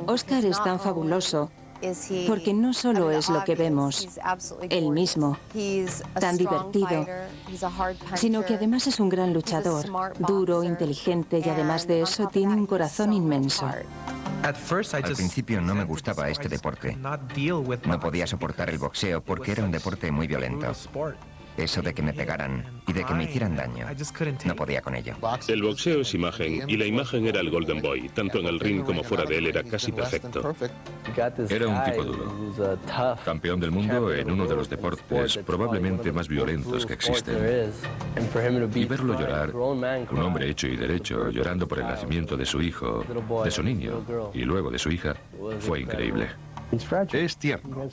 Oscar es tan fabuloso porque no solo es lo que vemos, él mismo, tan divertido, sino que además es un gran luchador, duro, inteligente y además de eso tiene un corazón inmenso. Al principio no me gustaba este deporte. No podía soportar el boxeo porque era un deporte muy violento. Eso de que me pegaran y de que me hicieran daño, no podía con ello. El boxeo es imagen y la imagen era el Golden Boy. Tanto en el ring como fuera de él era casi perfecto. Era un tipo duro, campeón del mundo en uno de los deportes probablemente más violentos que existen. Y verlo llorar, un hombre hecho y derecho, llorando por el nacimiento de su hijo, de su niño y luego de su hija, fue increíble. Es tierno.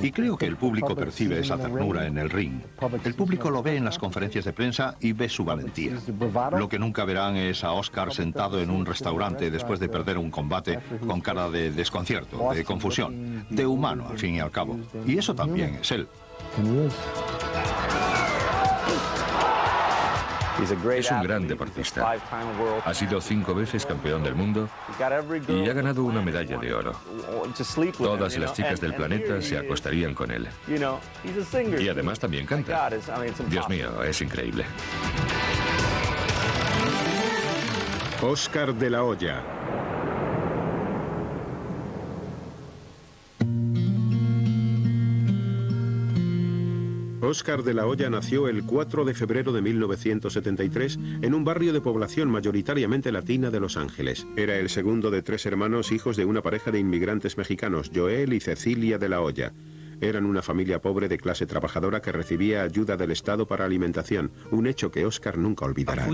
Y creo que el público percibe esa ternura en el ring. El público lo ve en las conferencias de prensa y ve su valentía. Lo que nunca verán es a Oscar sentado en un restaurante después de perder un combate con cara de desconcierto, de confusión, de humano al fin y al cabo. Y eso también es él. Es un gran deportista. Ha sido 5 veces campeón del mundo y ha ganado una medalla de oro. Todas las chicas del planeta se acostarían con él. Y además también canta. Dios mío, es increíble. Oscar de la Hoya. Oscar de la Hoya nació el 4 de febrero de 1973 en un barrio de población mayoritariamente latina de Los Ángeles. Era el segundo de 3 hermanos hijos de una pareja de inmigrantes mexicanos, Joel y Cecilia de la Hoya. Eran una familia pobre de clase trabajadora que recibía ayuda del Estado para alimentación, un hecho que Oscar nunca olvidará.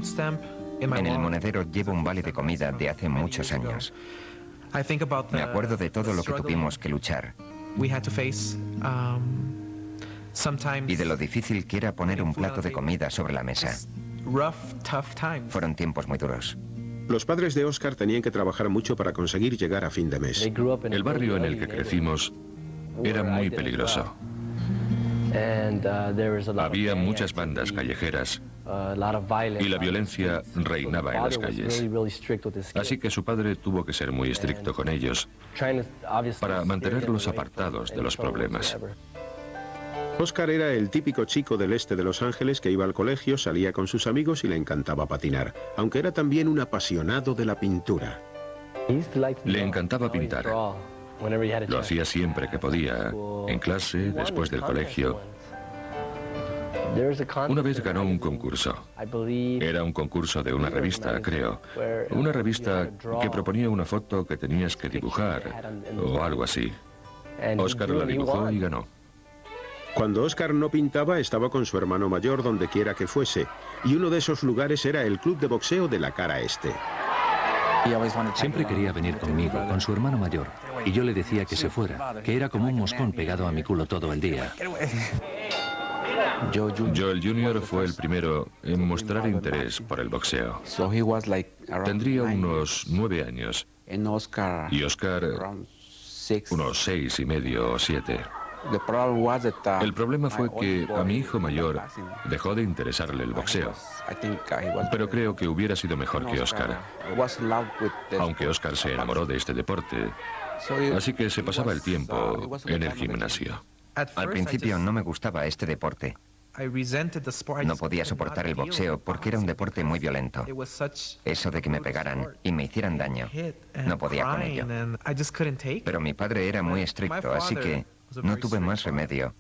En el monedero llevo un vale de comida de hace muchos años. Me acuerdo de todo lo que tuvimos que luchar. Y de lo difícil que era poner un plato de comida sobre la mesa. Fueron tiempos muy duros. Los padres de Oscar tenían que trabajar mucho para conseguir llegar a fin de mes. El barrio en el que crecimos era muy peligroso. Había muchas bandas callejeras y la violencia reinaba en las calles. Así que su padre tuvo que ser muy estricto con ellos para mantenerlos apartados de los problemas. Oscar era el típico chico del este de Los Ángeles que iba al colegio, salía con sus amigos y le encantaba patinar, aunque era también un apasionado de la pintura. Le encantaba pintar. Lo hacía siempre que podía, en clase, después del colegio. Una vez ganó un concurso. Era un concurso de una revista, creo. Una revista que proponía una foto que tenías que dibujar, o algo así. Oscar la dibujó y ganó. Cuando Oscar no pintaba, estaba con su hermano mayor donde quiera que fuese, y uno de esos lugares era el club de boxeo de la cara este. Siempre quería venir conmigo, con su hermano mayor, y yo le decía que se fuera, que era como un moscón pegado a mi culo todo el día. Joel Jr. fue el primero en mostrar interés por el boxeo. Tendría unos 9 años, y Oscar unos 6 y medio o 7. El problema fue que a mi hijo mayor dejó de interesarle el boxeo, pero creo que hubiera sido mejor que Oscar, aunque Oscar se enamoró de este deporte, así que se pasaba el tiempo en el gimnasio. Al principio no me gustaba este deporte. No podía soportar el boxeo porque era un deporte muy violento. Eso de que me pegaran y me hicieran daño, no podía con ello. Pero mi padre era muy estricto, así que no tuve más remedio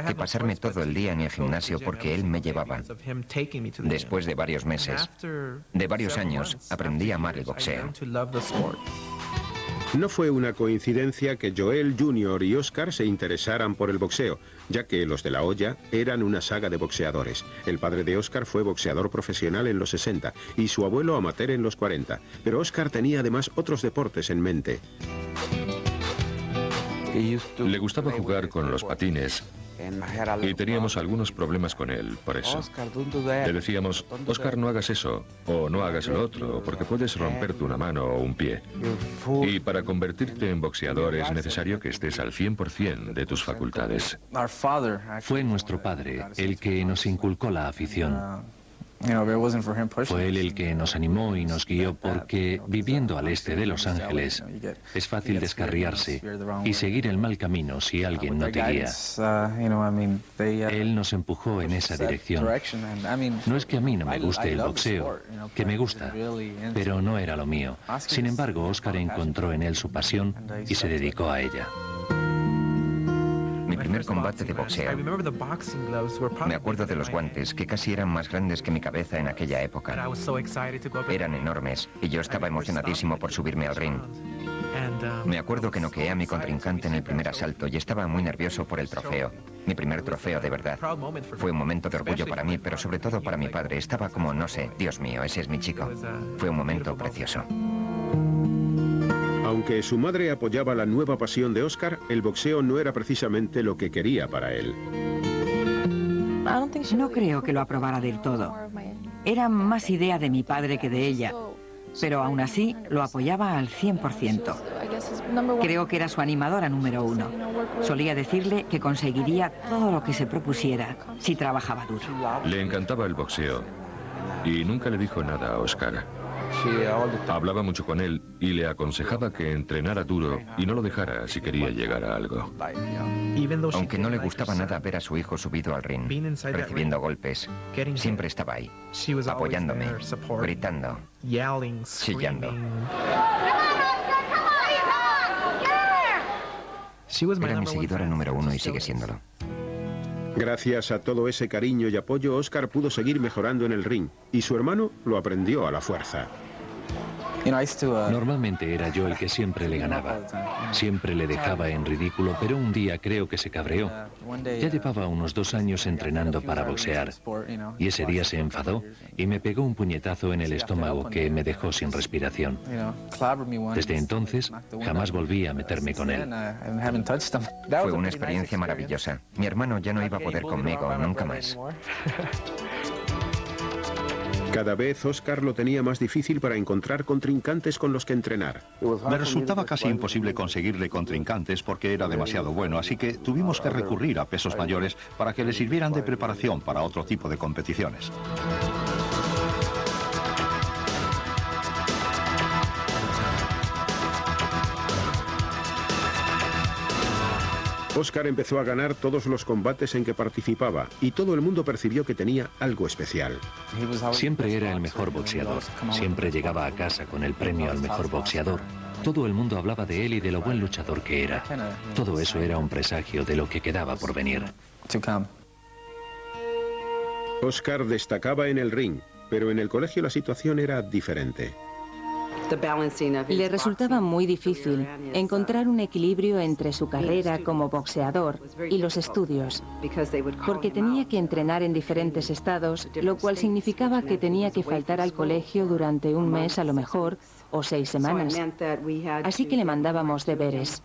que pasarme todo el día en el gimnasio porque él me llevaba. Después de varios meses, de varios años, aprendí a amar el boxeo. No fue una coincidencia que Joel Jr. y Oscar se interesaran por el boxeo, ya que los de la Hoya eran una saga de boxeadores. El padre de Oscar fue boxeador profesional en los 60 y su abuelo amateur en los 40, pero Oscar tenía además otros deportes en mente. Le gustaba jugar con los patines y teníamos algunos problemas con él, por eso. Le decíamos, Oscar, no hagas eso, o no hagas lo otro, porque puedes romperte una mano o un pie. Y para convertirte en boxeador es necesario que estés al 100% de tus facultades. Fue nuestro padre el que nos inculcó la afición. Fue él el que nos animó y nos guió porque, viviendo al este de Los Ángeles, es fácil descarriarse y seguir el mal camino si alguien no te guía. Él nos empujó en esa dirección. No es que a mí no me guste el boxeo, que me gusta, pero no era lo mío. Sin embargo, Oscar encontró en él su pasión y se dedicó a ella. Mi primer combate de boxeo. Me acuerdo de los guantes, que casi eran más grandes que mi cabeza en aquella época. Eran enormes, y yo estaba emocionadísimo por subirme al ring. Me acuerdo que noqueé a mi contrincante en el primer asalto y estaba muy nervioso por el trofeo. Mi primer trofeo de verdad. Fue un momento de orgullo para mí, pero sobre todo para mi padre. Estaba como, no sé, Dios mío, ese es mi chico. Fue un momento precioso. Aunque su madre apoyaba la nueva pasión de Oscar, el boxeo no era precisamente lo que quería para él. No creo que lo aprobara del todo. Era más idea de mi padre que de ella, pero aún así lo apoyaba al 100%. Creo que era su animadora número uno. Solía decirle que conseguiría todo lo que se propusiera si trabajaba duro. Le encantaba el boxeo y nunca le dijo nada a Oscar. Hablaba mucho con él y le aconsejaba que entrenara duro y no lo dejara si quería llegar a algo. Aunque no le gustaba nada ver a su hijo subido al ring, recibiendo golpes, siempre estaba ahí, apoyándome, gritando, chillando. Era mi seguidora número uno y sigue siéndolo. Gracias a todo ese cariño y apoyo, Oscar pudo seguir mejorando en el ring, y su hermano lo aprendió a la fuerza. Normalmente era yo el que siempre le ganaba. Siempre le dejaba en ridículo, pero un día creo que se cabreó. Ya llevaba unos 2 años entrenando para boxear. Y ese día se enfadó y me pegó un puñetazo en el estómago que me dejó sin respiración. Desde entonces, jamás volví a meterme con él. Fue una experiencia maravillosa. Mi hermano ya no iba a poder conmigo, nunca más. Cada vez Oscar lo tenía más difícil para encontrar contrincantes con los que entrenar. Me resultaba casi imposible conseguirle contrincantes porque era demasiado bueno, así que tuvimos que recurrir a pesos mayores para que le sirvieran de preparación para otro tipo de competiciones. Oscar empezó a ganar todos los combates en que participaba y todo el mundo percibió que tenía algo especial. Siempre era el mejor boxeador. Siempre llegaba a casa con el premio al mejor boxeador. Todo el mundo hablaba de él y de lo buen luchador que era. Todo eso era un presagio de lo que quedaba por venir. Oscar destacaba en el ring, pero en el colegio la situación era diferente. Le resultaba muy difícil encontrar un equilibrio entre su carrera como boxeador y los estudios, porque tenía que entrenar en diferentes estados, lo cual significaba que tenía que faltar al colegio durante un mes a lo mejor, o 6 semanas. Así que le mandábamos deberes.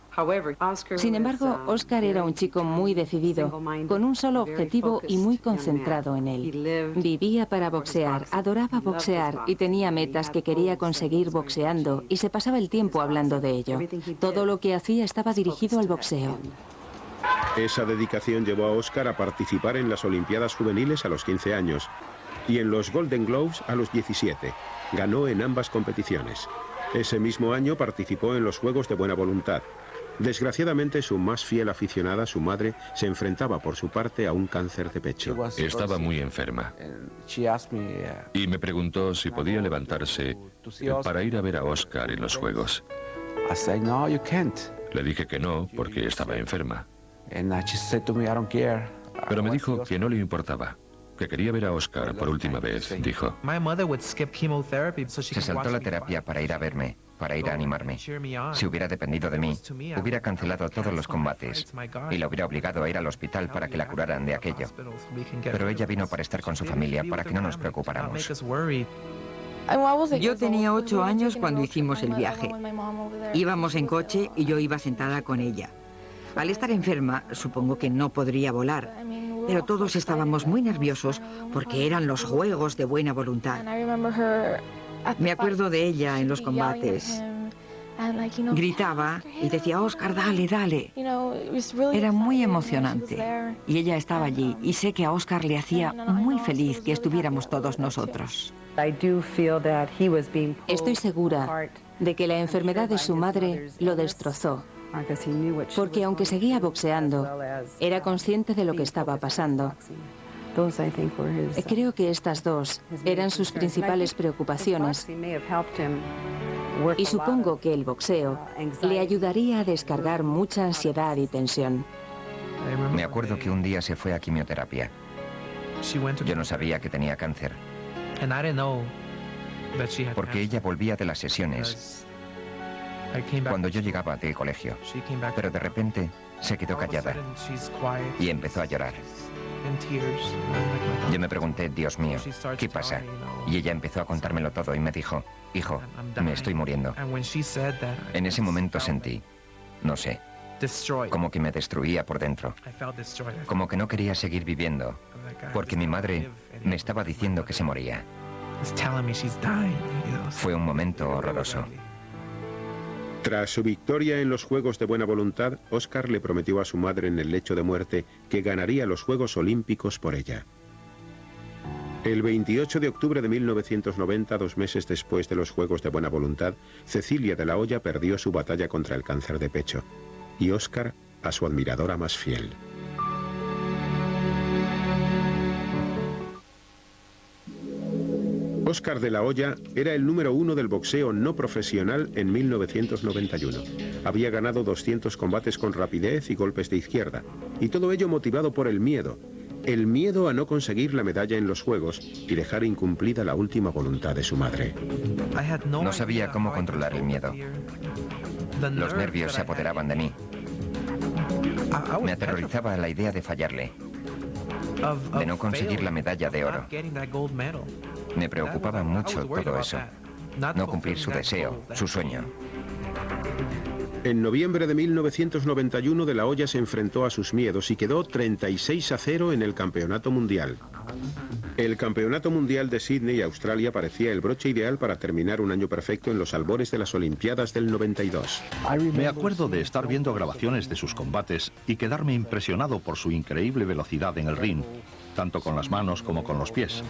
Sin embargo, Oscar era un chico muy decidido, con un solo objetivo y muy concentrado en él. Vivía para boxear, adoraba boxear y tenía metas que quería conseguir boxeando y se pasaba el tiempo hablando de ello. Todo lo que hacía estaba dirigido al boxeo. Esa dedicación llevó a Oscar a participar en las Olimpiadas Juveniles a los 15 años y en los Golden Gloves a los 17. Ganó en ambas competiciones. Ese mismo año participó en los Juegos de Buena Voluntad. Desgraciadamente, su más fiel aficionada, su madre, se enfrentaba por su parte a un cáncer de pecho. Estaba muy enferma. Y me preguntó si podía levantarse para ir a ver a Oscar en los Juegos. Le dije que no, porque estaba enferma. Pero me dijo que no le importaba, que quería ver a Oscar por última vez, dijo. Se saltó la terapia para ir a verme, para ir a animarme. Si hubiera dependido de mí, hubiera cancelado todos los combates y la hubiera obligado a ir al hospital para que la curaran de aquello. Pero ella vino para estar con su familia, para que no nos preocupáramos. Yo tenía 8 años cuando hicimos el viaje. Íbamos en coche y yo iba sentada con ella. Al estar enferma, supongo que no podría volar, pero todos estábamos muy nerviosos porque eran los Juegos de Buena Voluntad. Me acuerdo de ella en los combates. Gritaba y decía, Oscar, dale, dale. Era muy emocionante. Y ella estaba allí. Y sé que a Oscar le hacía muy feliz que estuviéramos todos nosotros. Estoy segura de que la enfermedad de su madre lo destrozó. Porque aunque seguía boxeando, era consciente de lo que estaba pasando. Creo que estas dos eran sus principales preocupaciones. Y supongo que el boxeo le ayudaría a descargar mucha ansiedad y tensión. Me acuerdo que un día se fue a quimioterapia. Yo no sabía que tenía cáncer, porque ella volvía de las sesiones cuando yo llegaba del colegio. Pero de repente se quedó callada y empezó a llorar. Yo me pregunté, Dios mío, ¿qué pasa? Y ella empezó a contármelo todo y me dijo, hijo, me estoy muriendo. En ese momento sentí, no sé, como que me destruía por dentro. Como que no quería seguir viviendo, porque mi madre me estaba diciendo que se moría. Fue un momento horroroso. Tras su victoria en los Juegos de Buena Voluntad, Oscar le prometió a su madre en el lecho de muerte que ganaría los Juegos Olímpicos por ella. El 28 de octubre de 1990, 2 meses después de los Juegos de Buena Voluntad, Cecilia de la Hoya perdió su batalla contra el cáncer de pecho y Oscar a su admiradora más fiel. Oscar de la Hoya era el número 1 del boxeo no profesional en 1991. Había ganado 200 combates con rapidez y golpes de izquierda, y todo ello motivado por el miedo a no conseguir la medalla en los Juegos y dejar incumplida la última voluntad de su madre. No sabía cómo controlar el miedo. Los nervios se apoderaban de mí. Me aterrorizaba la idea de fallarle, de no conseguir la medalla de oro. Me preocupaba mucho todo eso. No cumplir su deseo, su sueño. En noviembre de 1991, de la Hoya se enfrentó a sus miedos y quedó 36-0 en el Campeonato Mundial. El Campeonato Mundial de Sídney, Australia, parecía el broche ideal para terminar un año perfecto en los albores de las Olimpiadas del 92. Me acuerdo de estar viendo grabaciones de sus combates y quedarme impresionado por su increíble velocidad en el ring, tanto con las manos como con los pies.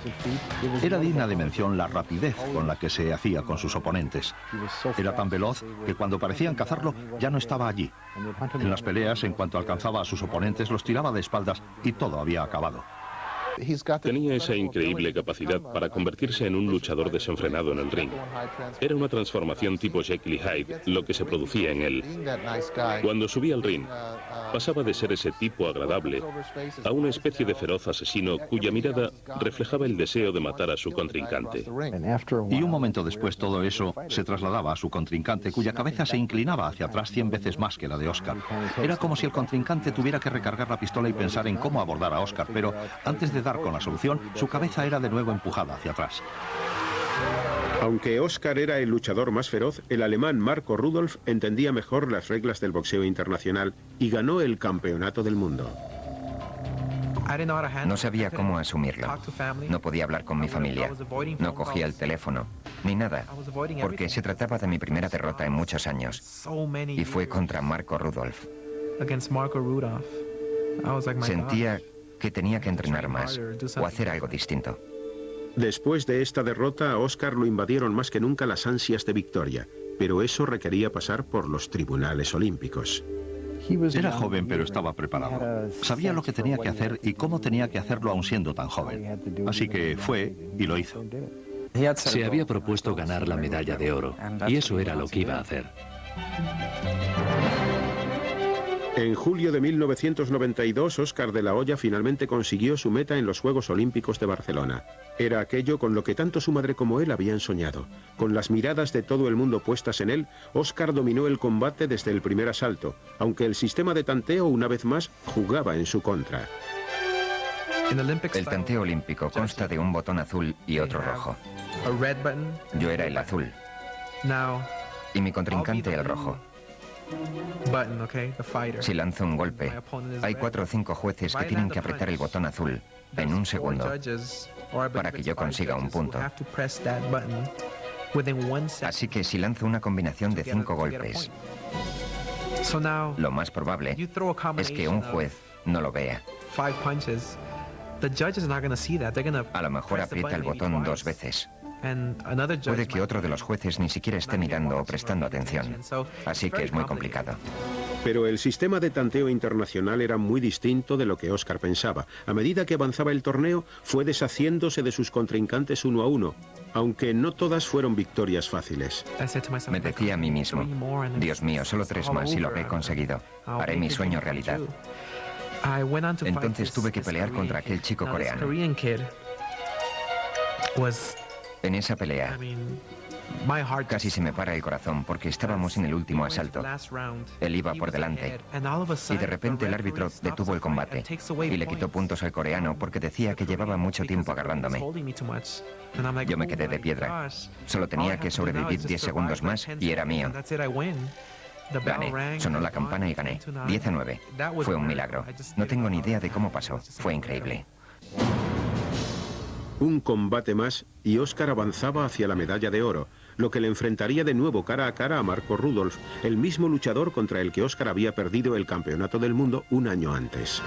Era digna de mención la rapidez con la que se hacía con sus oponentes. Era tan veloz que cuando parecían cazarlo ya no estaba allí. En las peleas, en cuanto alcanzaba a sus oponentes, los tiraba de espaldas y todo había acabado. Tenía esa increíble capacidad para convertirse en un luchador desenfrenado en el ring. Era una transformación tipo Jekyll y Hyde lo que se producía en él. Cuando subía al ring, pasaba de ser ese tipo agradable a una especie de feroz asesino cuya mirada reflejaba el deseo de matar a su contrincante. Y un momento después todo eso se trasladaba a su contrincante, cuya cabeza se inclinaba hacia atrás 100 veces más que la de Oscar. Era como si el contrincante tuviera que recargar la pistola y pensar en cómo abordar a Oscar, pero antes de dar con la solución, su cabeza era de nuevo empujada hacia atrás. Aunque Oscar era el luchador más feroz, el alemán Marco Rudolph entendía mejor las reglas del boxeo internacional y ganó el campeonato del mundo. No sabía cómo asumirlo. No podía hablar con mi familia. No cogía el teléfono, ni nada, porque se trataba de mi primera derrota en muchos años. Y fue contra Marco Rudolph. Sentía que tenía que entrenar más o hacer algo distinto. Después de esta derrota, a Oscar lo invadieron más que nunca las ansias de victoria, pero eso requería pasar por los tribunales olímpicos. Era joven, pero estaba preparado. Sabía lo que tenía que hacer y cómo tenía que hacerlo aún siendo tan joven. Así que fue y lo hizo. Se había propuesto ganar la medalla de oro, y eso era lo que iba a hacer. En julio de 1992, Oscar de la Hoya finalmente consiguió su meta en los Juegos Olímpicos de Barcelona. Era aquello con lo que tanto su madre como él habían soñado. Con las miradas de todo el mundo puestas en él, Oscar dominó el combate desde el primer asalto, aunque el sistema de tanteo una vez más jugaba en su contra. El tanteo olímpico consta de un botón azul y otro rojo. Yo era el azul y mi contrincante el rojo. Si lanzo un golpe, hay 4 o 5 jueces que tienen que apretar el botón azul en un segundo para que yo consiga un punto. Así que si lanzo una combinación de 5 golpes, lo más probable es que un juez no lo vea. A lo mejor aprieta el botón 2 veces. Puede que otro de los jueces ni siquiera esté mirando o prestando atención. Así que es muy complicado. Pero el sistema de tanteo internacional era muy distinto de lo que Oscar pensaba. A medida que avanzaba el torneo, fue deshaciéndose de sus contrincantes uno a uno, aunque no todas fueron victorias fáciles. Me decía a mí mismo, Dios mío, solo 3 más y lo habré conseguido. Haré mi sueño realidad. Entonces tuve que pelear contra aquel chico coreano. En esa pelea, casi se me para el corazón porque estábamos en el último asalto. Él iba por delante y de repente el árbitro detuvo el combate y le quitó puntos al coreano porque decía que llevaba mucho tiempo agarrándome. Yo me quedé de piedra. Solo tenía que sobrevivir 10 segundos más y era mío. Gané. Sonó la campana y gané. 10-9. Fue un milagro. No tengo ni idea de cómo pasó. Fue increíble. Un combate más y Oscar avanzaba hacia la medalla de oro, lo que le enfrentaría de nuevo cara a cara a Marco Rudolph, el mismo luchador contra el que Oscar había perdido el campeonato del mundo un año antes.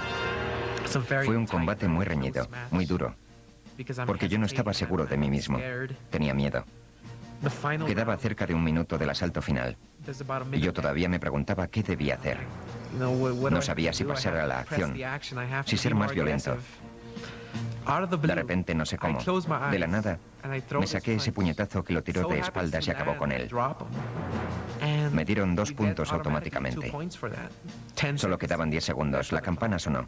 Fue un combate muy reñido, muy duro, porque yo no estaba seguro de mí mismo. Tenía miedo. Quedaba cerca de 1 minuto del asalto final, y yo todavía me preguntaba qué debía hacer. No sabía si pasar a la acción, si ser más violento. De repente, no sé cómo, de la nada, me saqué ese puñetazo que lo tiró de espaldas y acabó con él. Me dieron 2 puntos automáticamente. Solo quedaban 10 segundos, la campana sonó.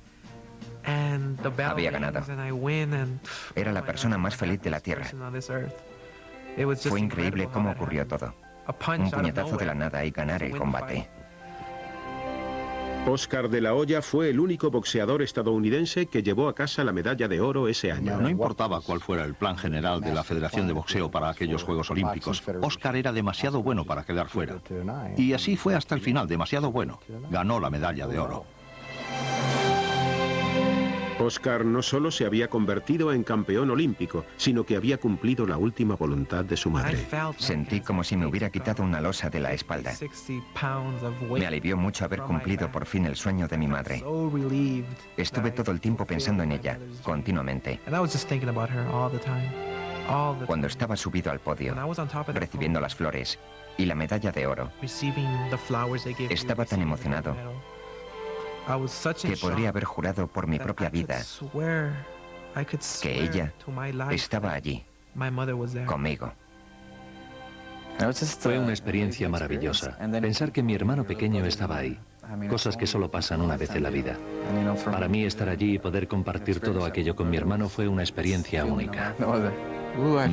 Había ganado. Era la persona más feliz de la Tierra. Fue increíble cómo ocurrió todo. Un puñetazo de la nada y ganar el combate. Oscar de la Hoya fue el único boxeador estadounidense que llevó a casa la medalla de oro ese año. No importaba cuál fuera el plan general de la Federación de Boxeo para aquellos Juegos Olímpicos, Oscar era demasiado bueno para quedar fuera. Y así fue hasta el final, demasiado bueno. Ganó la medalla de oro. Oscar no solo se había convertido en campeón olímpico, sino que había cumplido la última voluntad de su madre. Sentí como si me hubiera quitado una losa de la espalda. Me alivió mucho haber cumplido por fin el sueño de mi madre. Estuve todo el tiempo pensando en ella, continuamente. Cuando estaba subido al podio, recibiendo las flores y la medalla de oro, estaba tan emocionado que podría haber jurado por mi propia vida que ella estaba allí, conmigo. Fue una experiencia maravillosa. Pensar que mi hermano pequeño estaba ahí. Cosas que solo pasan una vez en la vida. Para mí estar allí y poder compartir todo aquello con mi hermano fue una experiencia única.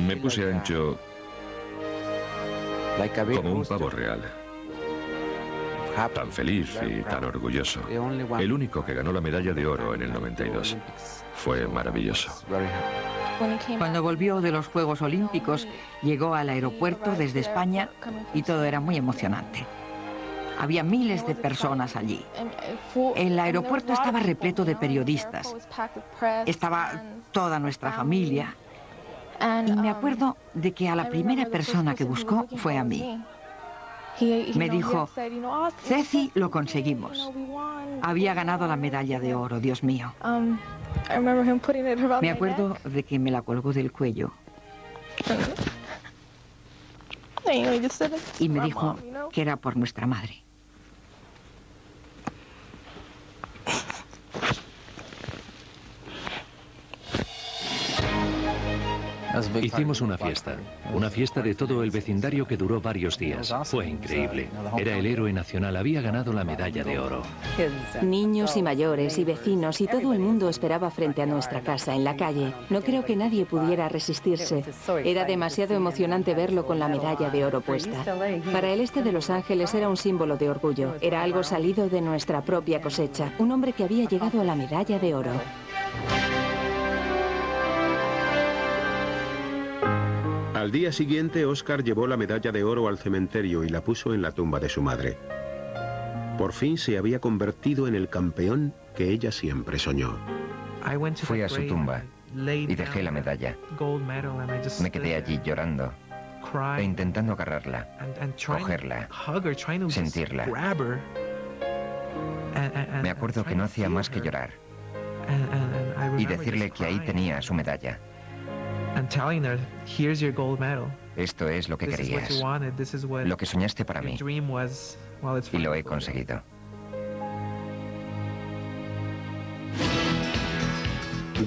Me puse ancho como un pavo real. Tan feliz y tan orgulloso. El único que ganó la medalla de oro en el 92. Fue maravilloso. Cuando volvió de los Juegos Olímpicos, llegó al aeropuerto desde España y todo era muy emocionante. Había miles de personas allí. El aeropuerto estaba repleto de periodistas. Estaba toda nuestra familia. Y me acuerdo de que a la primera persona que buscó fue a mí. Me dijo, Ceci, lo conseguimos. Había ganado la medalla de oro, Dios mío. Me acuerdo de que me la colgó del cuello. Y me dijo que era por nuestra madre. Hicimos una fiesta de todo el vecindario que duró varios días. Fue increíble. Era el héroe nacional, había ganado la medalla de oro. Niños y mayores y vecinos y todo el mundo esperaba frente a nuestra casa, en la calle. No creo que nadie pudiera resistirse. Era demasiado emocionante verlo con la medalla de oro puesta. Para el este de Los Ángeles era un símbolo de orgullo. Era algo salido de nuestra propia cosecha. Un hombre que había llegado a la medalla de oro. Al día siguiente, Oscar llevó la medalla de oro al cementerio y la puso en la tumba de su madre. Por fin se había convertido en el campeón que ella siempre soñó. Fui a su tumba y dejé la medalla. Me quedé allí llorando e intentando agarrarla, cogerla, sentirla. Me acuerdo que no hacía más que llorar y decirle que ahí tenía su medalla. Esto es lo que querías, lo que soñaste para mí, y lo he conseguido.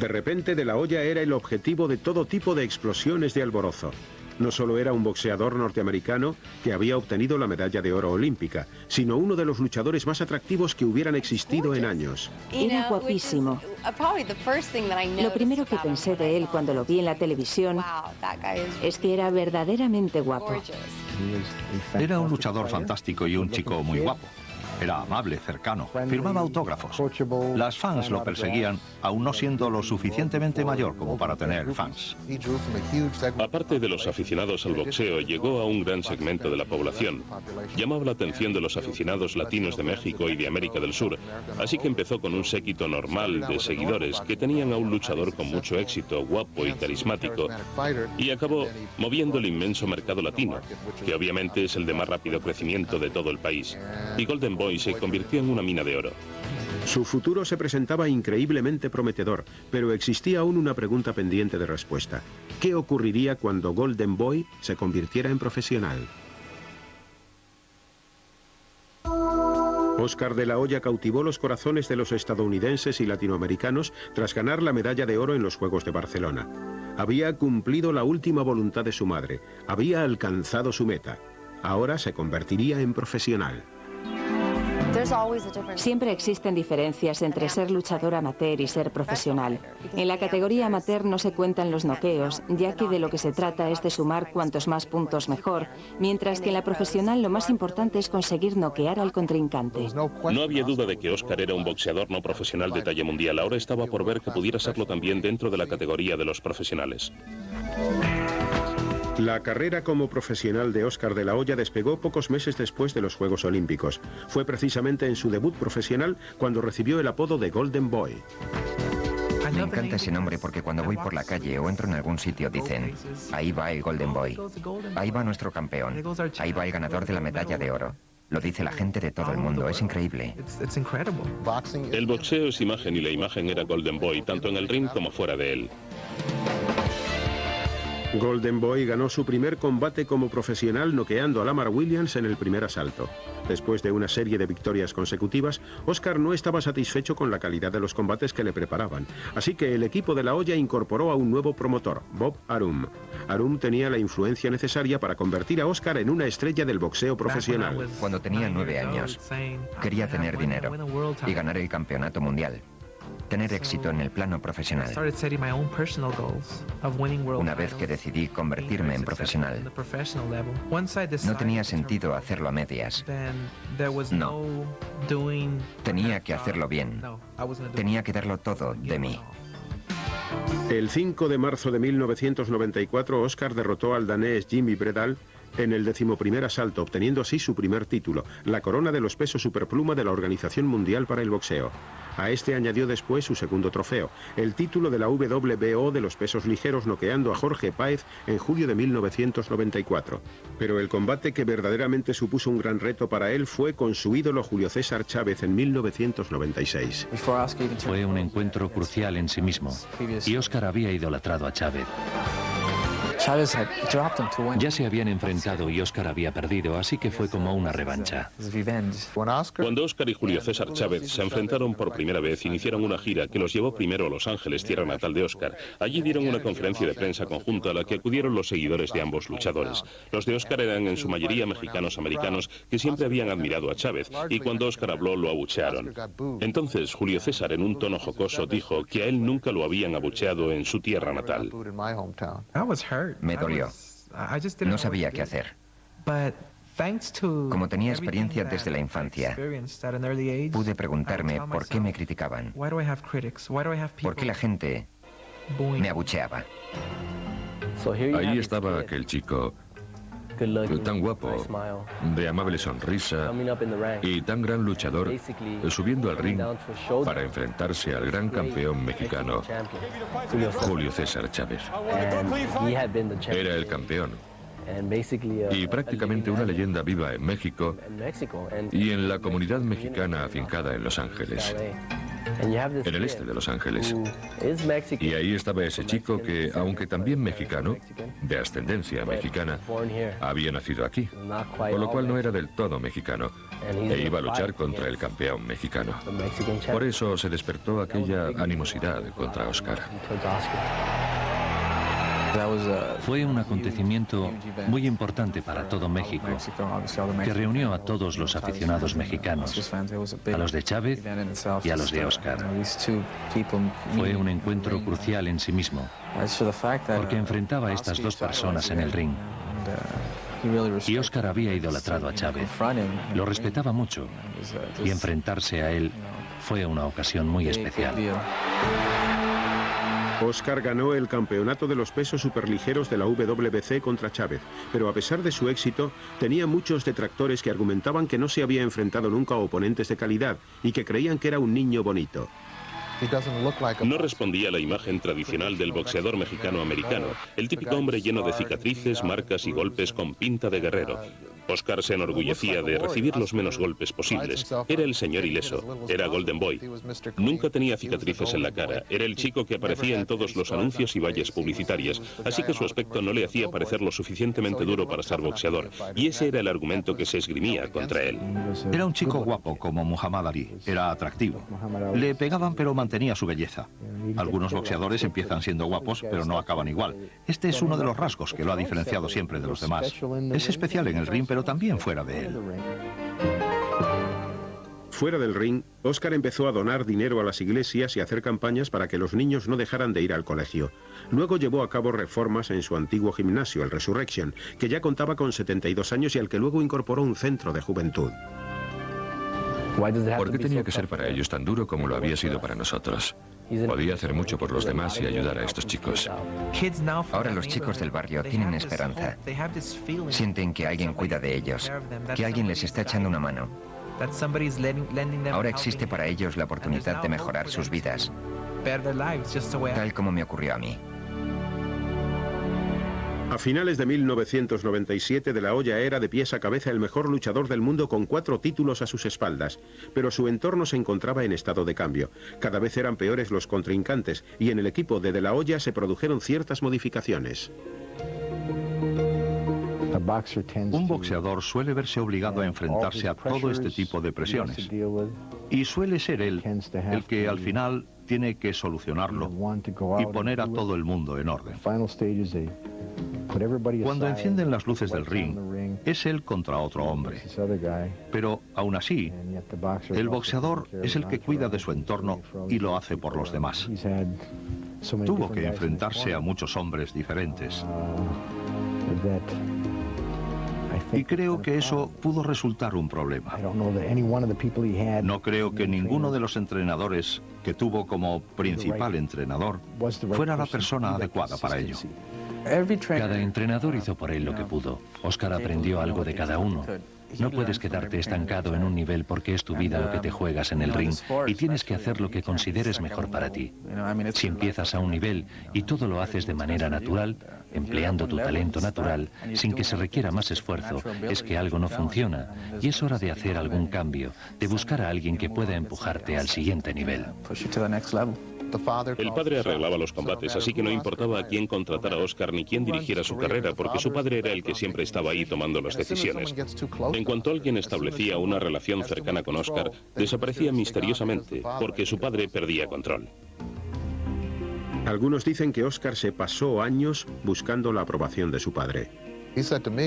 De repente, De la Hoya era el objetivo de todo tipo de explosiones de alborozo. No solo era un boxeador norteamericano que había obtenido la medalla de oro olímpica, sino uno de los luchadores más atractivos que hubieran existido en años. Era guapísimo. Lo primero que pensé de él cuando lo vi en la televisión es que era verdaderamente guapo. Era un luchador fantástico y un chico muy guapo. Era amable, cercano, firmaba autógrafos. Las fans lo perseguían, aún no siendo lo suficientemente mayor como para tener fans. Aparte de los aficionados al boxeo, llegó a un gran segmento de la población. Llamaba la atención de los aficionados latinos de México y de América del Sur, así que empezó con un séquito normal de seguidores que tenían a un luchador con mucho éxito, guapo y carismático, y acabó moviendo el inmenso mercado latino, que obviamente es el de más rápido crecimiento de todo el país. Y Golden Boy se convirtió en una mina de oro. Su futuro se presentaba increíblemente prometedor, pero existía aún una pregunta pendiente de respuesta. ¿Qué ocurriría cuando Golden Boy se convirtiera en profesional? Oscar de la Hoya cautivó los corazones de los estadounidenses y latinoamericanos tras ganar la medalla de oro en los Juegos de Barcelona. Había cumplido la última voluntad de su madre, había alcanzado su meta. Ahora se convertiría en profesional. Siempre existen diferencias entre ser luchador amateur y ser profesional. En la categoría amateur no se cuentan los noqueos, ya que de lo que se trata es de sumar cuantos más puntos mejor, mientras que en la profesional lo más importante es conseguir noquear al contrincante. No había duda de que Oscar era un boxeador no profesional de talla mundial. Ahora estaba por ver que pudiera serlo también dentro de la categoría de los profesionales. La carrera como profesional de Oscar de la Hoya despegó pocos meses después de los Juegos Olímpicos. Fue precisamente en su debut profesional cuando recibió el apodo de Golden Boy. Me encanta ese nombre porque cuando voy por la calle o entro en algún sitio dicen, ahí va el Golden Boy, ahí va nuestro campeón, ahí va el ganador de la medalla de oro. Lo dice la gente de todo el mundo, es increíble. El boxeo es imagen y la imagen era Golden Boy, tanto en el ring como fuera de él. Golden Boy ganó su primer combate como profesional noqueando a Lamar Williams en el primer asalto. Después de una serie de victorias consecutivas, Oscar no estaba satisfecho con la calidad de los combates que le preparaban, así que el equipo de la Hoya incorporó a un nuevo promotor, Bob Arum. Arum tenía la influencia necesaria para convertir a Oscar en una estrella del boxeo profesional. Cuando tenía 9 años, quería tener dinero y ganar el campeonato mundial. Tener éxito en el plano profesional. Una vez que decidí convertirme en profesional, no tenía sentido hacerlo a medias. No. Tenía que hacerlo bien. Tenía que darlo todo de mí. El 5 de marzo de 1994, Oscar derrotó al danés Jimmy Bredal en el 11º asalto, obteniendo así su primer título, la corona de los pesos superpluma de la Organización Mundial para el Boxeo. A este añadió después su segundo trofeo, el título de la WBO de los pesos ligeros, noqueando a Jorge Páez en julio de 1994. Pero el combate que verdaderamente supuso un gran reto para él fue con su ídolo Julio César Chávez en 1996. Fue un encuentro crucial en sí mismo, y Oscar había idolatrado a Chávez. Ya se habían enfrentado y Oscar había perdido, así que fue como una revancha. Cuando Oscar y Julio César Chávez se enfrentaron por primera vez, iniciaron una gira que los llevó primero a Los Ángeles, tierra natal de Oscar. Allí dieron una conferencia de prensa conjunta a la que acudieron los seguidores de ambos luchadores. Los de Oscar eran en su mayoría mexicanos-americanos que siempre habían admirado a Chávez, y cuando Oscar habló lo abuchearon. Entonces Julio César, en un tono jocoso, dijo que a él nunca lo habían abucheado en su tierra natal. Me dolió. No sabía qué hacer. Como tenía experiencia desde la infancia, pude preguntarme por qué me criticaban, por qué la gente me abucheaba. Ahí estaba aquel chico, tan guapo, de amable sonrisa y tan gran luchador, subiendo al ring para enfrentarse al gran campeón mexicano, Julio César Chávez. Era el campeón. y prácticamente una leyenda viva en México y en la comunidad mexicana afincada en Los Ángeles, en el este de Los Ángeles. Y ahí estaba ese chico que, aunque también mexicano, de ascendencia mexicana, había nacido aquí, por lo cual no era del todo mexicano, e iba a luchar contra el campeón mexicano. Por eso se despertó aquella animosidad contra Oscar. Fue un acontecimiento muy importante para todo México, que reunió a todos los aficionados mexicanos, a los de Chávez y a los de Oscar. Fue un encuentro crucial en sí mismo, porque enfrentaba a estas dos personas en el ring. Y Oscar había idolatrado a Chávez, lo respetaba mucho, y enfrentarse a él fue una ocasión muy especial. Oscar ganó el campeonato de los pesos superligeros de la WBC contra Chávez, pero a pesar de su éxito, tenía muchos detractores que argumentaban que no se había enfrentado nunca a oponentes de calidad y que creían que era un niño bonito. No respondía a la imagen tradicional del boxeador mexicano-americano, el típico hombre lleno de cicatrices, marcas y golpes con pinta de guerrero. Oscar se enorgullecía de recibir los menos golpes posibles. Era el señor ileso, era Golden Boy. Nunca tenía cicatrices en la cara, era el chico que aparecía en todos los anuncios y vallas publicitarias, así que su aspecto no le hacía parecer lo suficientemente duro para ser boxeador, y ese era el argumento que se esgrimía contra él. Era un chico guapo como Muhammad Ali, era atractivo. Le pegaban pero mantenía su belleza. Algunos boxeadores empiezan siendo guapos pero no acaban igual. Este es uno de los rasgos que lo ha diferenciado siempre de los demás. Es especial en el ring pero también fuera de él. Fuera del ring, Oscar empezó a donar dinero a las iglesias y a hacer campañas para que los niños no dejaran de ir al colegio. Luego llevó a cabo reformas en su antiguo gimnasio, el Resurrection, que ya contaba con 72 años y al que luego incorporó un centro de juventud. ¿Por qué tenía que ser para ellos tan duro como lo había sido para nosotros? Podía hacer mucho por los demás y ayudar a estos chicos. Ahora los chicos del barrio tienen esperanza. Sienten que alguien cuida de ellos, que alguien les está echando una mano. Ahora existe para ellos la oportunidad de mejorar sus vidas, tal como me ocurrió a mí. A finales de 1997, De la Hoya era de pies a cabeza el mejor luchador del mundo con 4 títulos a sus espaldas, pero su entorno se encontraba en estado de cambio. Cada vez eran peores los contrincantes y en el equipo de la Hoya se produjeron ciertas modificaciones. Un boxeador suele verse obligado a enfrentarse a todo este tipo de presiones y suele ser él el que al final tiene que solucionarlo y poner a todo el mundo en orden. Cuando encienden las luces del ring, es él contra otro hombre. Pero aún así, el boxeador es el que cuida de su entorno y lo hace por los demás. Tuvo que enfrentarse a muchos hombres diferentes. Y creo que eso pudo resultar un problema. No creo que ninguno de los entrenadores que tuvo como principal entrenador fuera la persona adecuada para ello. Cada entrenador hizo por él lo que pudo. Oscar aprendió algo de cada uno. No puedes quedarte estancado en un nivel porque es tu vida lo que te juegas en el ring y tienes que hacer lo que consideres mejor para ti. Si empiezas a un nivel y todo lo haces de manera natural, empleando tu talento natural, sin que se requiera más esfuerzo, es que algo no funciona y es hora de hacer algún cambio, de buscar a alguien que pueda empujarte al siguiente nivel. El padre arreglaba los combates, así que no importaba a quién contratara a Oscar ni quién dirigiera su carrera, porque su padre era el que siempre estaba ahí tomando las decisiones. En cuanto alguien establecía una relación cercana con Oscar, desaparecía misteriosamente, porque su padre perdía control. Algunos dicen que Oscar se pasó años buscando la aprobación de su padre.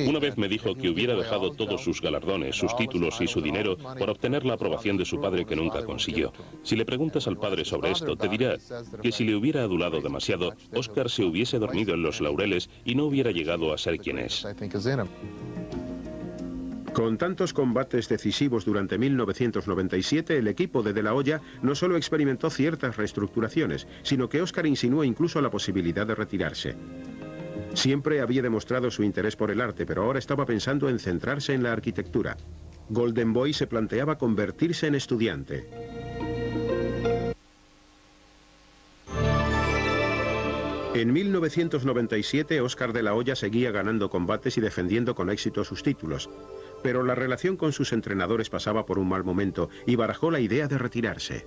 Una vez me dijo que hubiera dejado todos sus galardones, sus títulos y su dinero por obtener la aprobación de su padre que nunca consiguió. Si le preguntas al padre sobre esto, te dirá que si le hubiera adulado demasiado, Oscar se hubiese dormido en los laureles y no hubiera llegado a ser quien es. Con tantos combates decisivos durante 1997, el equipo de la Hoya no solo experimentó ciertas reestructuraciones, sino que Oscar insinuó incluso la posibilidad de retirarse. Siempre había demostrado su interés por el arte, pero ahora estaba pensando en centrarse en la arquitectura. Golden Boy se planteaba convertirse en estudiante. En 1997, Oscar de la Hoya seguía ganando combates y defendiendo con éxito sus títulos, pero la relación con sus entrenadores pasaba por un mal momento y barajó la idea de retirarse.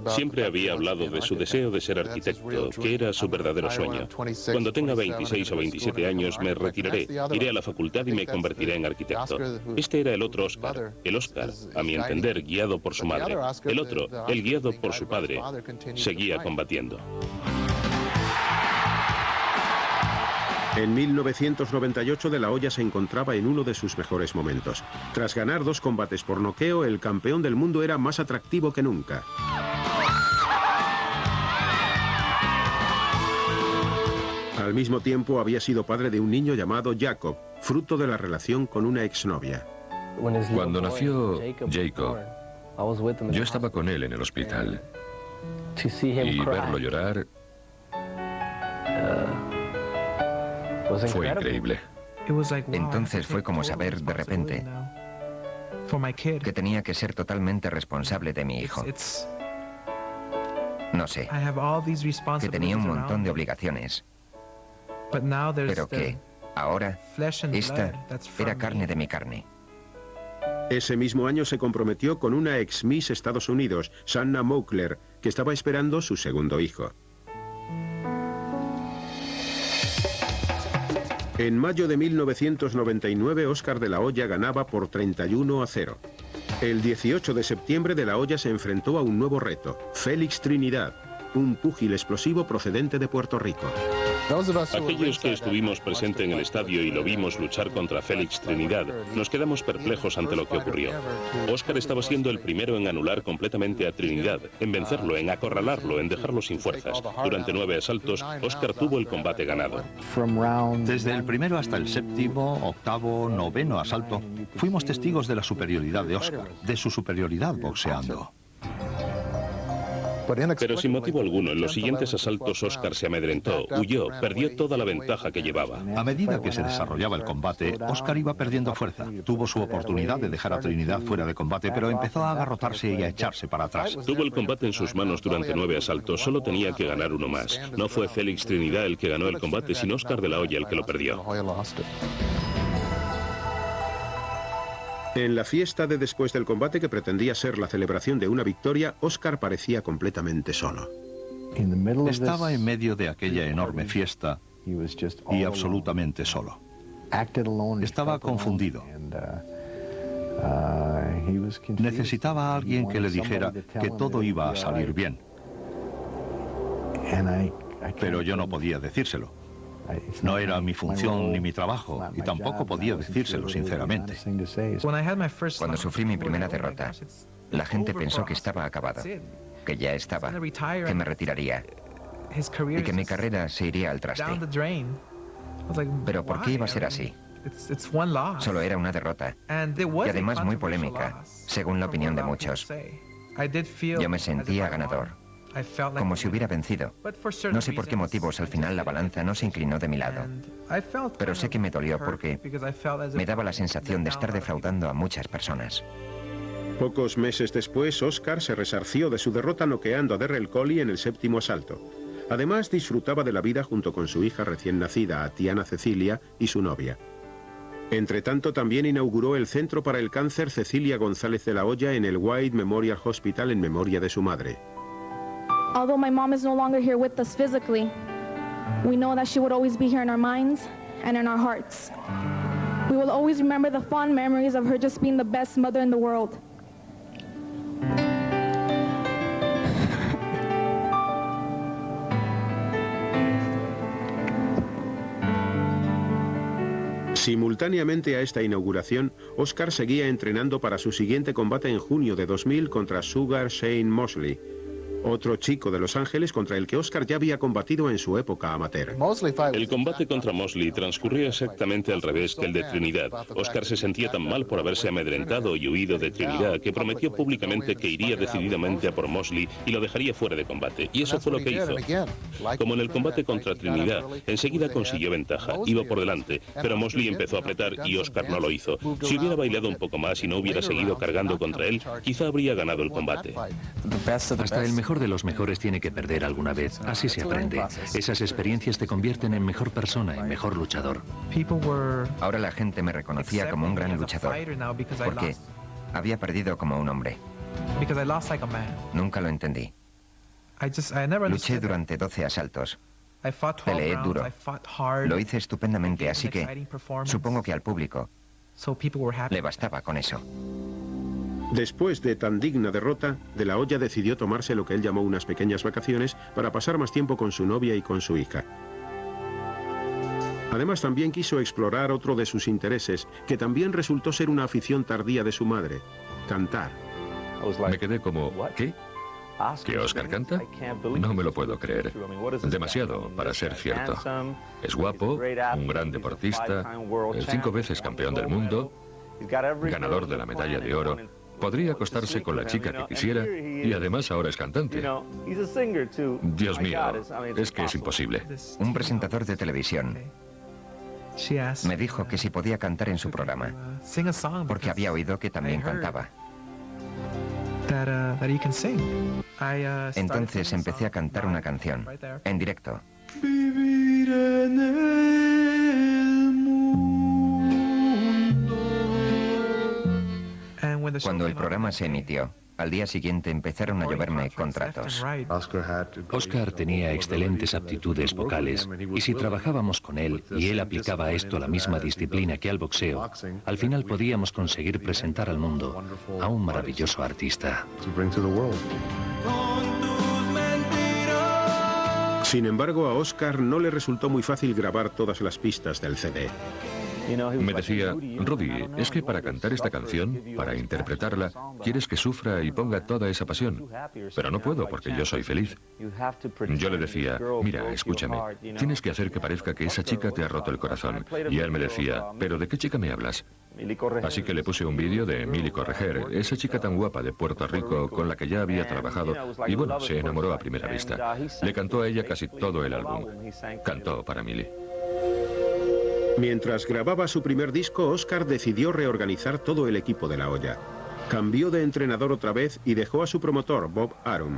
Siempre había hablado de su deseo de ser arquitecto, que era su verdadero sueño. Cuando tenga 26 o 27 años me retiraré, iré a la facultad y me convertiré en arquitecto. Este era el otro Oscar. El Oscar, a mi entender, guiado por su madre. El otro, el guiado por su padre, seguía combatiendo. En 1998, de la Hoya se encontraba en uno de sus mejores momentos. Tras ganar 2 combates por noqueo, el campeón del mundo era más atractivo que nunca. Al mismo tiempo, había sido padre de un niño llamado Jacob, fruto de la relación con una exnovia. Cuando nació Jacob, yo estaba con él en el hospital. Y verlo llorar fue increíble. Entonces fue como saber de repente que tenía que ser totalmente responsable de mi hijo. No sé, que tenía un montón de obligaciones, pero que ahora esta era carne de mi carne. Ese mismo año se comprometió con una ex Miss Estados Unidos, Shanna Moakler, que estaba esperando su segundo hijo. En mayo de 1999, Oscar de la Hoya ganaba por 31-0. El 18 de septiembre, de la Hoya se enfrentó a un nuevo reto, Félix Trinidad, un púgil explosivo procedente de Puerto Rico. Aquellos que estuvimos presentes en el estadio y lo vimos luchar contra Félix Trinidad, nos quedamos perplejos ante lo que ocurrió. Oscar estaba siendo el primero en anular completamente a Trinidad, en vencerlo, en acorralarlo, en dejarlo sin fuerzas. Durante 9 asaltos, Oscar tuvo el combate ganado. Desde el primero hasta el séptimo, octavo, noveno asalto, fuimos testigos de la superioridad de Oscar, de su superioridad boxeando. Pero sin motivo alguno, en los siguientes asaltos Oscar se amedrentó, huyó, perdió toda la ventaja que llevaba. A medida que se desarrollaba el combate, Oscar iba perdiendo fuerza. Tuvo su oportunidad de dejar a Trinidad fuera de combate, pero empezó a agarrotarse y a echarse para atrás. Tuvo el combate en sus manos durante 9 asaltos, solo tenía que ganar uno más. No fue Félix Trinidad el que ganó el combate, sino Oscar de la Hoya el que lo perdió. En la fiesta de después del combate, que pretendía ser la celebración de una victoria, Oscar parecía completamente solo. Estaba en medio de aquella enorme fiesta y absolutamente solo. Estaba confundido. Necesitaba a alguien que le dijera que todo iba a salir bien. Pero yo no podía decírselo. No era mi función ni mi trabajo, y tampoco podía decírselo sinceramente. Cuando sufrí mi primera derrota, la gente pensó que estaba acabado, que ya estaba, que me retiraría y que mi carrera se iría al traste. Pero ¿por qué iba a ser así? Solo era una derrota, y además muy polémica, según la opinión de muchos. Yo me sentía ganador, como si hubiera vencido. No sé por qué motivos al final la balanza no se inclinó de mi lado, pero sé que me dolió porque me daba la sensación de estar defraudando a muchas personas. Pocos meses después, Oscar se resarció de su derrota noqueando a Darrell Coley en el 7º asalto. Además, disfrutaba de la vida junto con su hija recién nacida, Tiana Cecilia, y su novia. Entretanto, también inauguró el Centro para el Cáncer Cecilia González de la Hoya en el White Memorial Hospital en memoria de su madre. Although my mom is no longer here with us physically, we know that she would always be here in our minds and in our hearts. We will always remember the fond memories of her just being the best mother in the world. Simultáneamente a esta inauguración, Oscar seguía entrenando para su siguiente combate en junio de 2000 contra Sugar Shane Mosley, otro chico de Los Ángeles contra el que Oscar ya había combatido en su época amateur. El combate contra Mosley transcurrió exactamente al revés que el de Trinidad. Oscar se sentía tan mal por haberse amedrentado y huido de Trinidad que prometió públicamente que iría decididamente a por Mosley y lo dejaría fuera de combate. Y eso fue lo que hizo. Como en el combate contra Trinidad, enseguida consiguió ventaja, iba por delante, pero Mosley empezó a apretar y Oscar no lo hizo. Si hubiera bailado un poco más y no hubiera seguido cargando contra él, quizá habría ganado el combate. Hasta el mejor mejor de los mejores tiene que perder alguna vez. Así se aprende. Esas experiencias te convierten en mejor persona, en mejor luchador. Ahora la gente me reconocía como un gran luchador, porque había perdido como un hombre. Nunca lo entendí. Luché durante 12 asaltos. Peleé duro. Lo hice estupendamente, así que supongo que al público le bastaba con eso. Después de tan digna derrota, De la Hoya decidió tomarse lo que él llamó unas pequeñas vacaciones para pasar más tiempo con su novia y con su hija. Además, también quiso explorar otro de sus intereses, que también resultó ser una afición tardía de su madre: cantar. Me quedé como, ¿qué? ¿Que Oscar canta? No me lo puedo creer. Demasiado para ser cierto. Es guapo, un gran deportista, 5 veces campeón del mundo, ganador de la medalla de oro. Podría acostarse con la chica que quisiera y además ahora es cantante. Dios mío, es que es imposible. Un presentador de televisión me dijo que si podía cantar en su programa, porque había oído que también cantaba. Entonces empecé a cantar una canción, en directo. Cuando el programa se emitió, al día siguiente empezaron a lloverme contratos. Oscar tenía excelentes aptitudes vocales, y si trabajábamos con él y él aplicaba a esto la misma disciplina que al boxeo, al final podíamos conseguir presentar al mundo a un maravilloso artista. Sin embargo, a Oscar no le resultó muy fácil grabar todas las pistas del CD. Me decía, Rudy, es que para cantar esta canción, para interpretarla, quieres que sufra y ponga toda esa pasión. Pero no puedo porque yo soy feliz. Yo le decía, mira, escúchame, tienes que hacer que parezca que esa chica te ha roto el corazón. Y él me decía, ¿pero de qué chica me hablas? Así que le puse un vídeo de Mili Correger, esa chica tan guapa de Puerto Rico con la que ya había trabajado, y bueno, se enamoró a primera vista. Le cantó a ella casi todo el álbum. Cantó para Mili. Mientras grababa su primer disco, Oscar decidió reorganizar todo el equipo de La Hoya. Cambió de entrenador otra vez y dejó a su promotor, Bob Arum.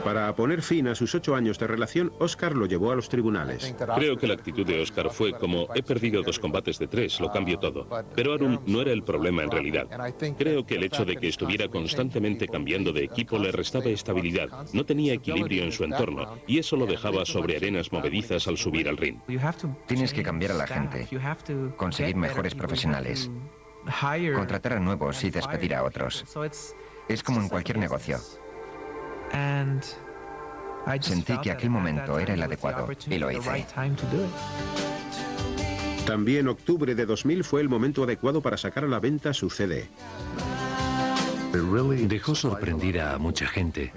Para poner fin a sus 8 años de relación, Oscar lo llevó a los tribunales. Creo que la actitud de Oscar fue como, he perdido 2 combates de 3, lo cambio todo. Pero Arum no era el problema en realidad. Creo que el hecho de que estuviera constantemente cambiando de equipo le restaba estabilidad, no tenía equilibrio en su entorno, y eso lo dejaba sobre arenas movedizas al subir al ring. Tienes que cambiar a la gente, conseguir mejores profesionales, contratar a nuevos y despedir a otros. Es como en cualquier negocio. Sentí que aquel momento era el adecuado y lo hice. También octubre de 2000 fue el momento adecuado para sacar a la venta su CD. Dejó sorprendida a mucha gente,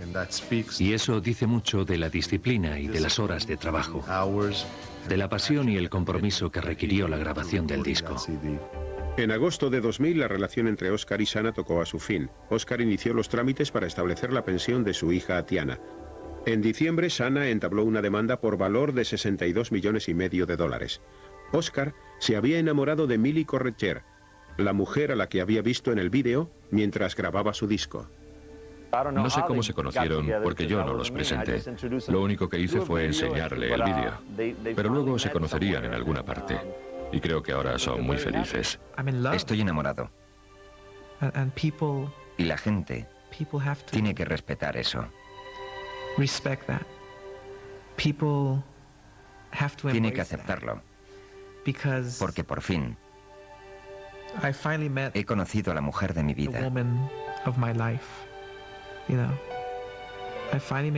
y eso dice mucho de la disciplina y de las horas de trabajo, de la pasión y el compromiso que requirió la grabación del disco. En agosto de 2000, la relación entre Oscar y Sana tocó a su fin. Oscar inició los trámites para establecer la pensión de su hija Tiana. En diciembre, Sana entabló una demanda por valor de $62,5 millones. Oscar se había enamorado de Mili Correger, la mujer a la que había visto en el vídeo mientras grababa su disco. No sé cómo se conocieron porque yo no los presenté. Lo único que hice fue enseñarle el vídeo. Pero luego se conocerían en alguna parte. Y creo que ahora son muy felices. Estoy enamorado. Y la gente tiene que respetar eso. Tiene que aceptarlo. Porque por fin he conocido a la mujer de mi vida.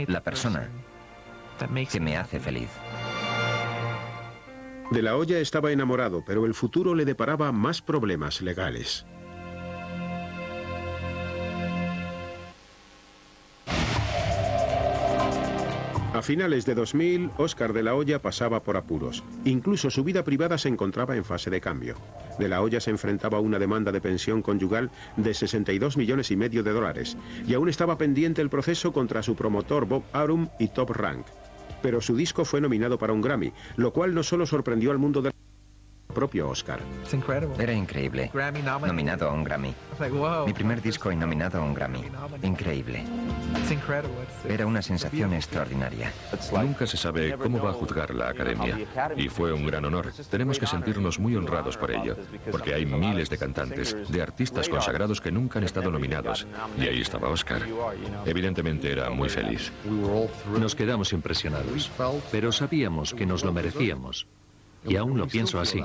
La persona que me hace feliz. De la Hoya estaba enamorado, pero el futuro le deparaba más problemas legales. A finales de 2000, Oscar de la Hoya pasaba por apuros. Incluso su vida privada se encontraba en fase de cambio. De la Hoya se enfrentaba a una demanda de pensión conyugal de $62,5 millones, y aún estaba pendiente el proceso contra su promotor Bob Arum y Top Rank. Pero su disco fue nominado para un Grammy, lo cual no solo sorprendió al mundo de propio Oscar. Era increíble. Nominado a un Grammy. Mi primer disco y nominado a un Grammy. Increíble. Era una sensación extraordinaria. Nunca se sabe cómo va a juzgar la academia. Y fue un gran honor. Tenemos que sentirnos muy honrados por ello. Porque hay miles de cantantes, de artistas consagrados que nunca han estado nominados. Y ahí estaba Oscar. Evidentemente era muy feliz. Nos quedamos impresionados, pero sabíamos que nos lo merecíamos. Y aún lo pienso así.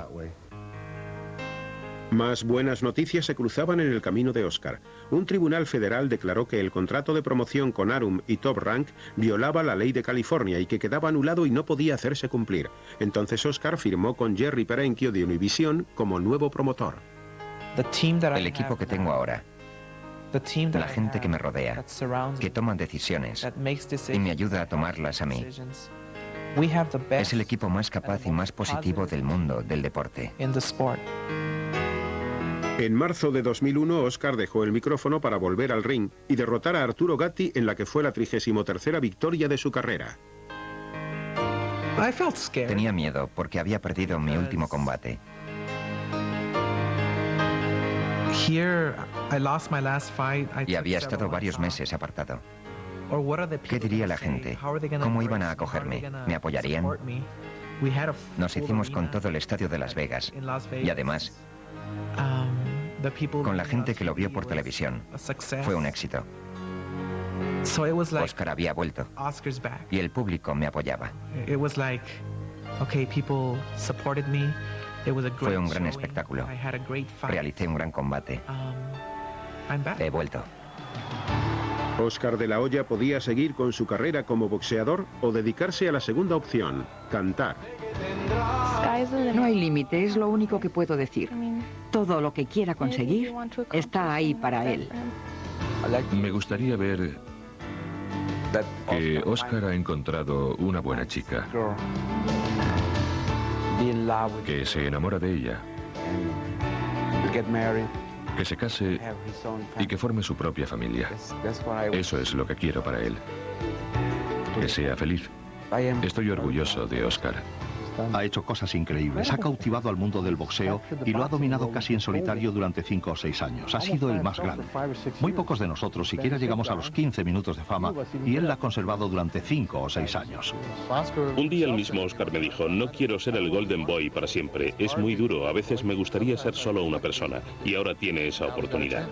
Más buenas noticias se cruzaban en el camino de Oscar. Un tribunal federal declaró que el contrato de promoción con Arum y Top Rank violaba la ley de California y que quedaba anulado y no podía hacerse cumplir. Entonces Oscar firmó con Jerry Perenchio de Univision como nuevo promotor. El equipo que tengo ahora, la gente que me rodea, que toma decisiones y me ayuda a tomarlas a mí, es el equipo más capaz y más positivo del mundo del deporte. En marzo de 2001, Oscar dejó el micrófono para volver al ring y derrotar a Arturo Gatti en la que fue la 33ª victoria de su carrera. Tenía miedo porque había perdido mi último combate. Y había estado varios meses apartado. ¿Qué diría la gente? ¿Cómo iban a acogerme? ¿Me apoyarían? Nos hicimos con todo el estadio de Las Vegas. Y además, con la gente que lo vio por televisión. Fue un éxito. Oscar había vuelto. Y el público me apoyaba. Fue un gran espectáculo. Realicé un gran combate. He vuelto. Oscar de la Hoya podía seguir con su carrera como boxeador o dedicarse a la segunda opción, cantar. No hay límite, es lo único que puedo decir. Todo lo que quiera conseguir está ahí para él. Me gustaría ver que Oscar ha encontrado una buena chica, que se enamora de ella, que se case y que forme su propia familia. Eso es lo que quiero para él. Que sea feliz. Estoy orgulloso de Oscar. Ha hecho cosas increíbles, ha cautivado al mundo del boxeo y lo ha dominado casi en solitario durante 5 o 6 años. Ha sido el más grande. Muy pocos de nosotros siquiera llegamos a los 15 minutos de fama y él la ha conservado durante 5 o 6 años. Un día el mismo Oscar me dijo, no quiero ser el Golden Boy para siempre. Es muy duro, a veces me gustaría ser solo una persona y ahora tiene esa oportunidad.